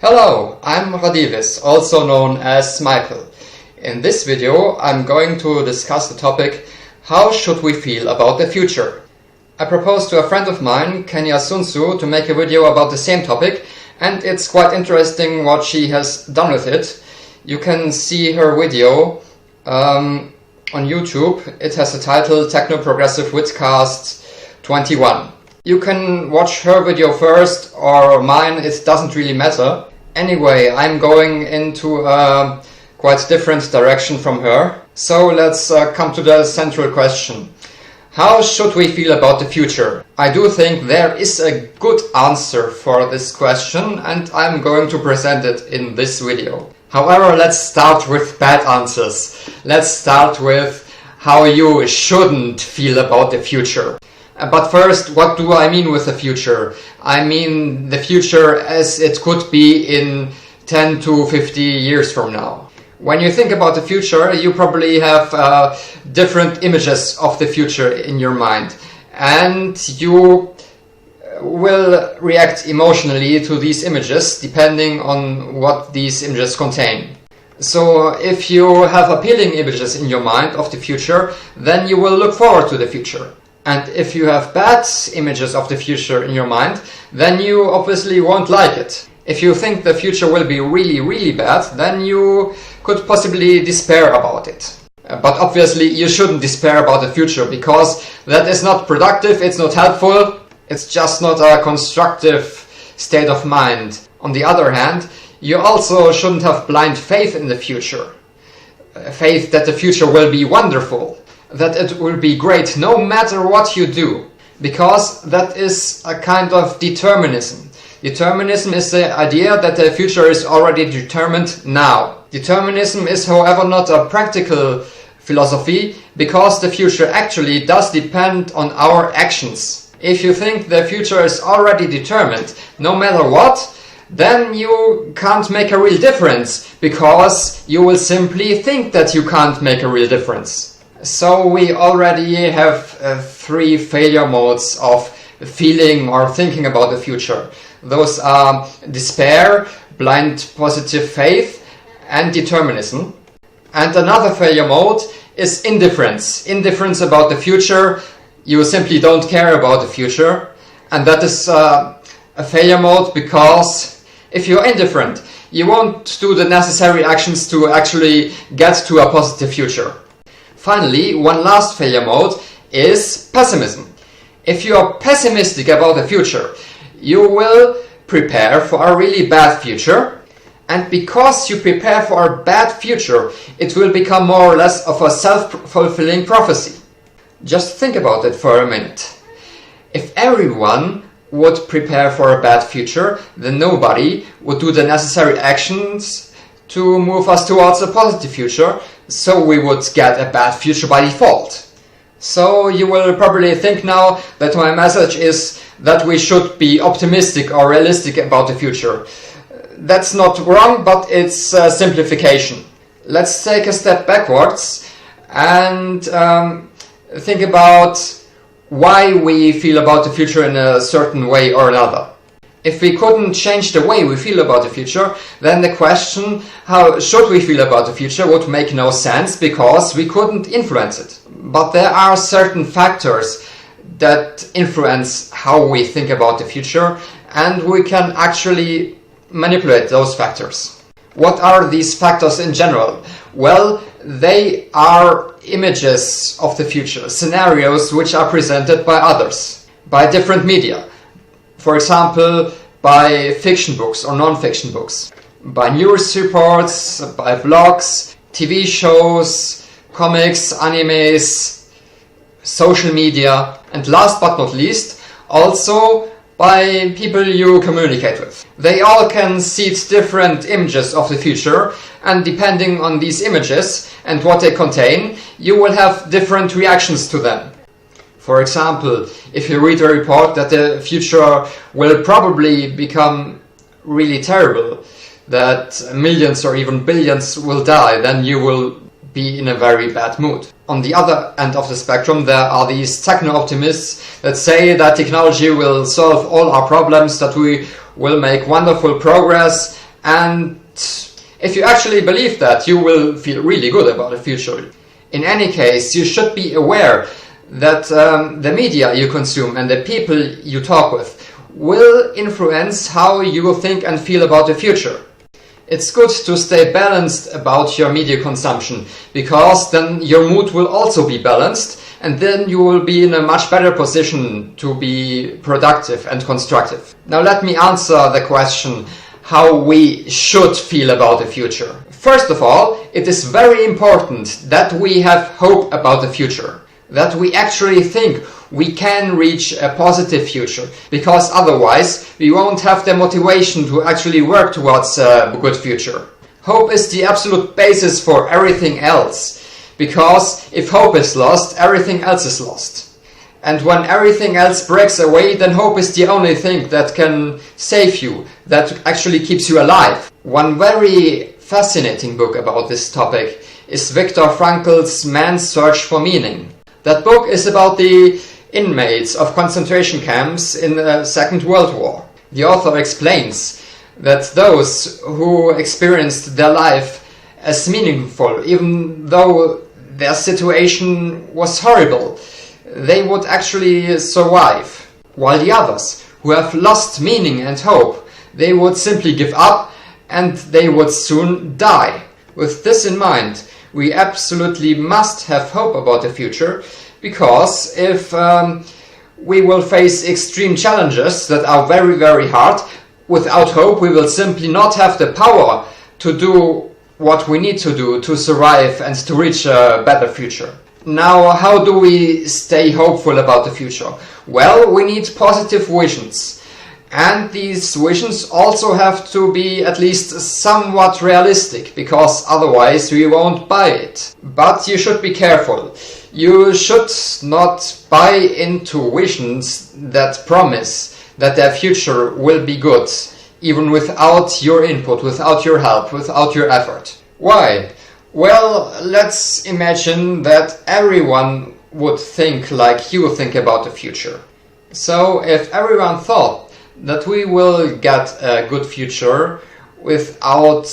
Hello, I'm Radivis, also known as Michael. In this video I'm going to discuss the topic how should we feel about the future. I proposed to a friend of mine, Kenya Sunsu, to make a video about the same topic, and it's quite interesting what she has done with it. You can see her video on YouTube. It has the title Techno Progressive Witcast 21. You can watch her video first or mine, it doesn't really matter. Anyway, I'm going into a quite different direction from her. So let's come to the central question. How should we feel about the future? I do think there is a good answer for this question and I'm going to present it in this video. However, let's start with bad answers. Let's start with how you shouldn't feel about the future. But first, what do I mean with the future? I mean the future as it could be in 10 to 50 years from now. When you think about the future, you probably have different images of the future in your mind. And you will react emotionally to these images depending on what these images contain. So if you have appealing images in your mind of the future, then you will look forward to the future. And if you have bad images of the future in your mind, then you obviously won't like it. If you think the future will be really bad, then you could possibly despair about it. But obviously you shouldn't despair about the future, because that is not productive, it's not helpful, it's just not a constructive state of mind. On the other hand, you also shouldn't have blind faith in the future. Faith that the future will be wonderful, that it will be great no matter what you do, because that is a kind of determinism. Determinism is the idea that the future is already determined now. Determinism is, however, not a practical philosophy, because the future actually does depend on our actions. If you think the future is already determined no matter what, then you can't make a real difference, because you will simply think that you can't make a real difference. So we already have three failure modes of feeling or thinking about the future. Those are despair, blind positive faith, and determinism. And another failure mode is indifference. Indifference about the future. You simply don't care about the future. And that is a failure mode, because if you're indifferent, you won't do the necessary actions to actually get to a positive future. Finally, one last failure mode is pessimism. If you are pessimistic about the future, you will prepare for a really bad future, and because you prepare for a bad future, it will become more or less of a self-fulfilling prophecy. Just think about it for a minute. If everyone would prepare for a bad future, then nobody would do the necessary actions to move us towards a positive future, so we would get a bad future by default. So you will probably think now that my message is that we should be optimistic or realistic about the future. That's not wrong, but it's a simplification. Let's take a step backwards and think about why we feel about the future in a certain way or another. If we couldn't change the way we feel about the future, then the question how should we feel about the future would make no sense, because we couldn't influence it. But there are certain factors that influence how we think about the future, and we can actually manipulate those factors. What are these factors in general? Well, they are images of the future, scenarios which are presented by others, by different media. For example, by fiction books or non-fiction books, by news reports, by blogs, TV shows, comics, animes, social media, and last but not least, also by people you communicate with. They all can see different images of the future, and depending on these images and what they contain, you will have different reactions to them. For example, if you read a report that the future will probably become really terrible, that millions or even billions will die, then you will be in a very bad mood. On the other end of the spectrum, there are these techno-optimists that say that technology will solve all our problems, that we will make wonderful progress, And if you actually believe that, you will feel really good about the future. In any case, you should be aware that the media you consume and the people you talk with will influence how you will think and feel about the future. It's good to stay balanced about your media consumption, because then your mood will also be balanced, and then you will be in a much better position to be productive and constructive. Now let me answer the question how we should feel about the future. First of all, it is very important that we have hope about the future, that we actually think we can reach a positive future, because otherwise we won't have the motivation to actually work towards a good future. Hope is the absolute basis for everything else, because if hope is lost, everything else is lost. And when everything else breaks away, then hope is the only thing that can save you, that actually keeps you alive. One very fascinating book about this topic is Viktor Frankl's Man's Search for Meaning. That book is about the inmates of concentration camps in the Second World War. The author explains that those who experienced their life as meaningful, even though their situation was horrible, they would actually survive, while the others who have lost meaning and hope, they would simply give up and they would soon die. With this in mind, we absolutely must have hope about the future, because if we will face extreme challenges that are very, very hard, without hope we will simply not have the power to do what we need to do to survive and to reach a better future. Now, how do we stay hopeful about the future? Well, we need positive visions. And these visions also have to be at least somewhat realistic, because otherwise we won't buy it. But you should be careful. You should not buy into visions that promise that their future will be good, even without your input, without your help, without your effort. Why? Well, let's imagine that everyone would think like you think about the future. So if everyone thought that we will get a good future without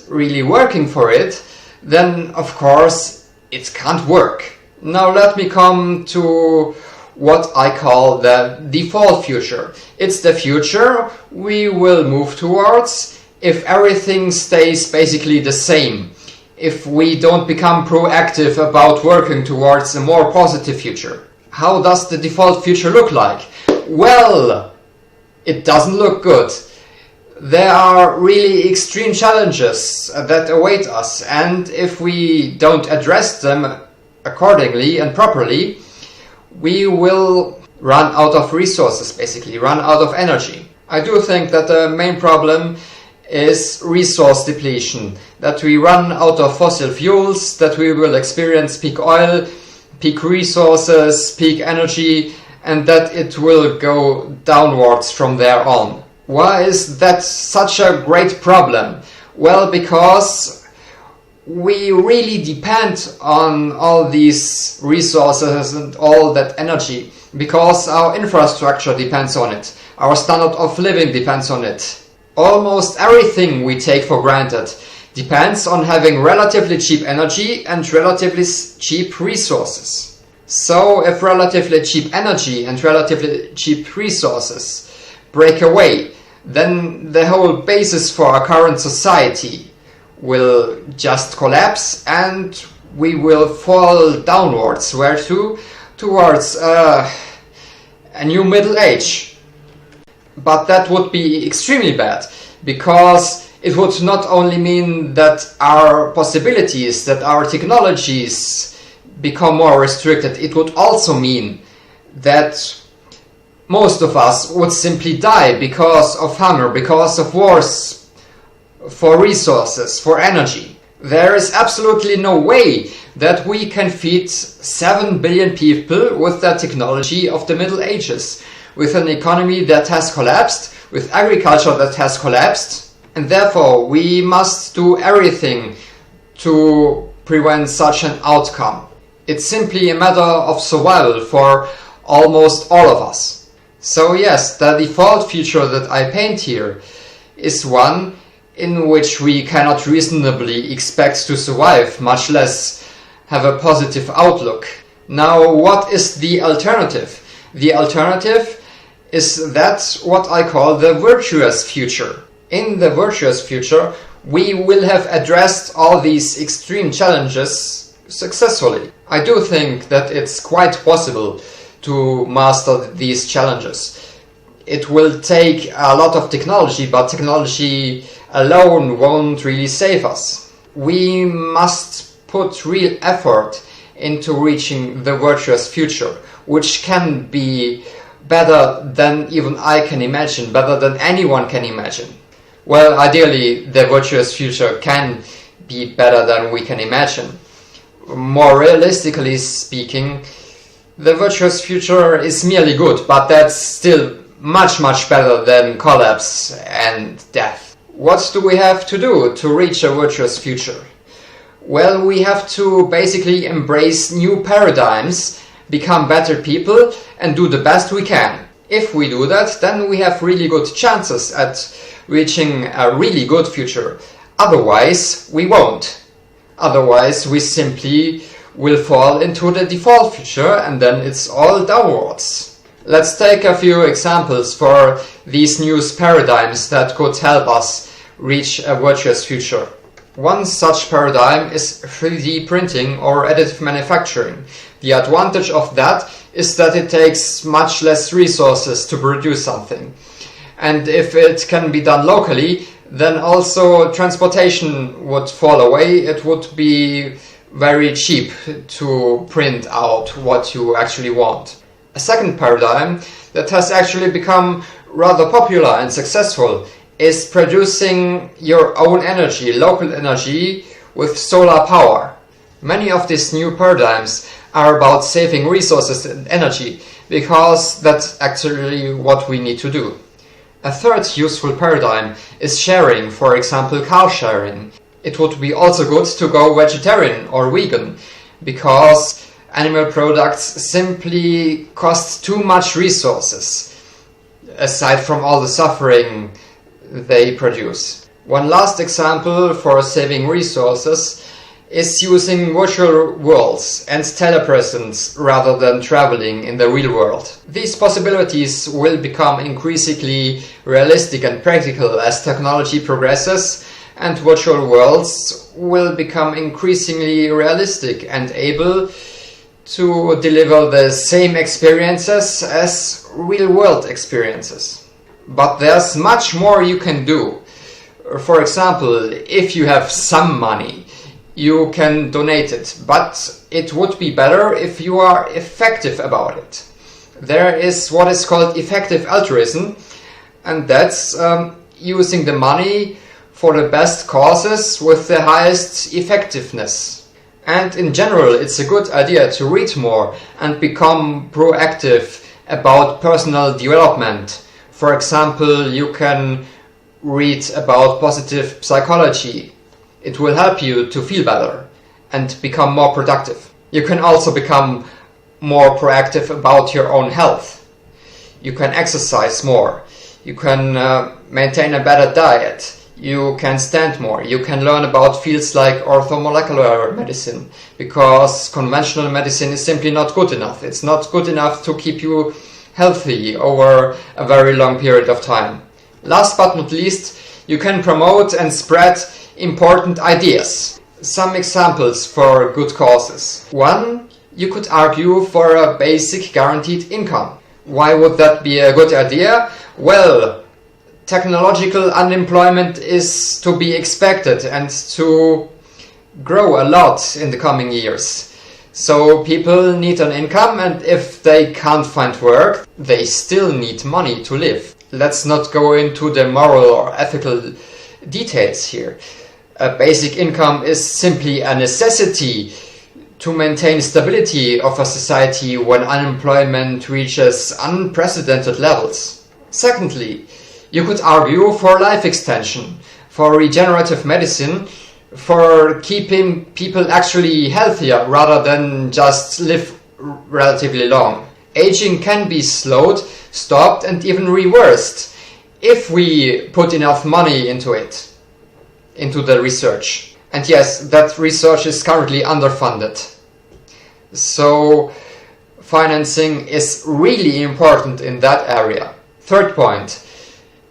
really working for it, then of course it can't work. Now let me come to what I call the default future. It's the future we will move towards if everything stays basically the same, if we don't become proactive about working towards a more positive future. How does the default future look like? Well, it doesn't look good. There are really extreme challenges that await us, and if we don't address them accordingly and properly, we will run out of resources, basically, run out of energy. I do think that the main problem is resource depletion, that we run out of fossil fuels, that we will experience peak oil, peak resources, peak energy, and that it will go downwards from there on. Why is that such a great problem? Well, because we really depend on all these resources and all that energy, because our infrastructure depends on it, our standard of living depends on it. Almost everything we take for granted depends on having relatively cheap energy and relatively cheap resources. So if relatively cheap energy and relatively cheap resources break away, then the whole basis for our current society will just collapse and we will fall downwards. Where to? Towards a new middle age. But that would be extremely bad, because it would not only mean that our possibilities, that our technologies become more restricted, it would also mean that most of us would simply die because of hunger, because of wars for resources, for energy. There is absolutely no way that we can feed 7 billion people with the technology of the Middle Ages, with an economy that has collapsed, with agriculture that has collapsed, and therefore we must do everything to prevent such an outcome. It's simply a matter of survival for almost all of us. So yes, the default future that I paint here is one in which we cannot reasonably expect to survive, much less have a positive outlook. Now, what is the alternative? The alternative is that what I call the virtuous future. In the virtuous future, we will have addressed all these extreme challenges successfully. I do think that it's quite possible to master these challenges. It will take a lot of technology, but technology alone won't really save us. We must put real effort into reaching the virtuous future, which can be better than even I can imagine, better than anyone can imagine. Well, ideally, the virtuous future can be better than we can imagine. More realistically speaking, the virtuous future is merely good, but that's still much better than collapse and death. What do we have to do to reach a virtuous future? Well, we have to basically embrace new paradigms, become better people, and do the best we can. If we do that, then we have really good chances at reaching a really good future. Otherwise, we won't. Otherwise, we simply will fall into the default future, and then it's all downwards. Let's take a few examples for these new paradigms that could help us reach a virtuous future. One such paradigm is 3D printing or additive manufacturing. The advantage of that is that it takes much less resources to produce something. And if it can be done locally, then also transportation would fall away. It would be very cheap to print out what you actually want. A second paradigm that has actually become rather popular and successful is producing your own energy, local energy, with solar power. Many of these new paradigms are about saving resources and energy, because that's actually what we need to do. A third useful paradigm is sharing, for example car sharing. It would be also good to go vegetarian or vegan, because animal products simply cost too much resources, aside from all the suffering they produce. One last example for saving resources is using virtual worlds and telepresence rather than traveling in the real world. These possibilities will become increasingly realistic and practical as technology progresses, and virtual worlds will become increasingly realistic and able to deliver the same experiences as real-world experiences. But there's much more you can do. For example, if you have some money, you can donate it, but it would be better if you are effective about it. There is what is called effective altruism, and that's using the money for the best causes with the highest effectiveness. And in general, it's a good idea to read more and become proactive about personal development. For example, you can read about positive psychology. It will help you to feel better and become more productive. You can also become more proactive about your own health. You can exercise more. You can maintain a better diet. You can stand more. You can learn about fields like orthomolecular medicine, because conventional medicine is simply not good enough. It's not good enough to keep you healthy over a very long period of time. Last but not least, you can promote and spread important ideas. Some examples for good causes. 1. You could argue for a basic guaranteed income. Why would that be a good idea? Well, technological unemployment is to be expected and to grow a lot in the coming years. So people need an income, and if they can't find work, they still need money to live. Let's not go into the moral or ethical details here. A basic income is simply a necessity to maintain stability of a society when unemployment reaches unprecedented levels. Secondly, you could argue for life extension, for regenerative medicine, for keeping people actually healthier rather than just live relatively long. Aging can be slowed, stopped, and even reversed if we put enough money into it. into the research. And yes, that research is currently underfunded. So financing is really important in that area. Third point,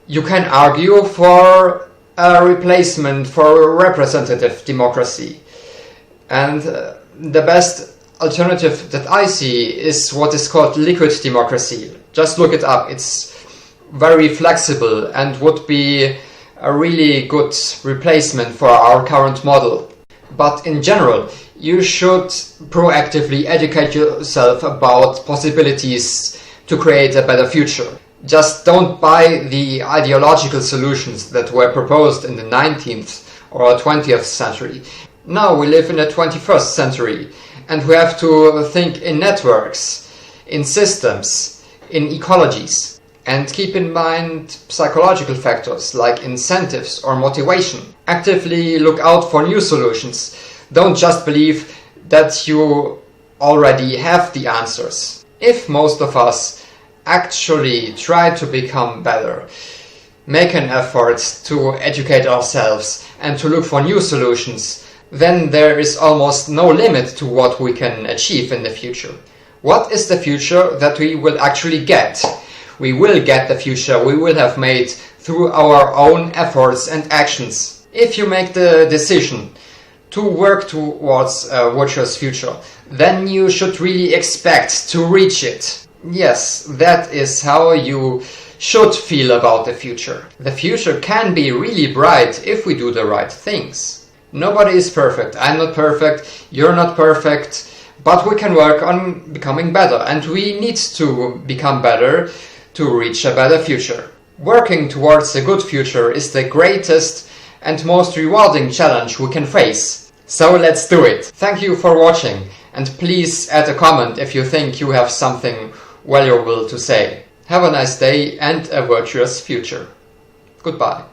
you can argue for a replacement for representative democracy. And the best alternative that I see is what is called liquid democracy. Just look it up. It's very flexible and would be a really good replacement for our current model. But in general, you should proactively educate yourself about possibilities to create a better future. Just don't buy the ideological solutions that were proposed in the 19th or 20th century. Now we live in the 21st century and we have to think in networks, in systems, in ecologies. And keep in mind psychological factors like incentives or motivation. Actively look out for new solutions. Don't just believe that you already have the answers. If most of us actually try to become better, make an effort to educate ourselves and to look for new solutions, then there is almost no limit to what we can achieve in the future. What is the future that we will actually get? We will get the future we will have made through our own efforts and actions. If you make the decision to work towards a virtuous future, then you should really expect to reach it. Yes, that is how you should feel about the future. The future can be really bright if we do the right things. Nobody is perfect. I'm not perfect, you're not perfect, but we can work on becoming better, and we need to become better to reach a better future. Working towards a good future is the greatest and most rewarding challenge we can face. So let's do it! Thank you for watching, and please add a comment if you think you have something valuable to say. Have a nice day and a virtuous future. Goodbye.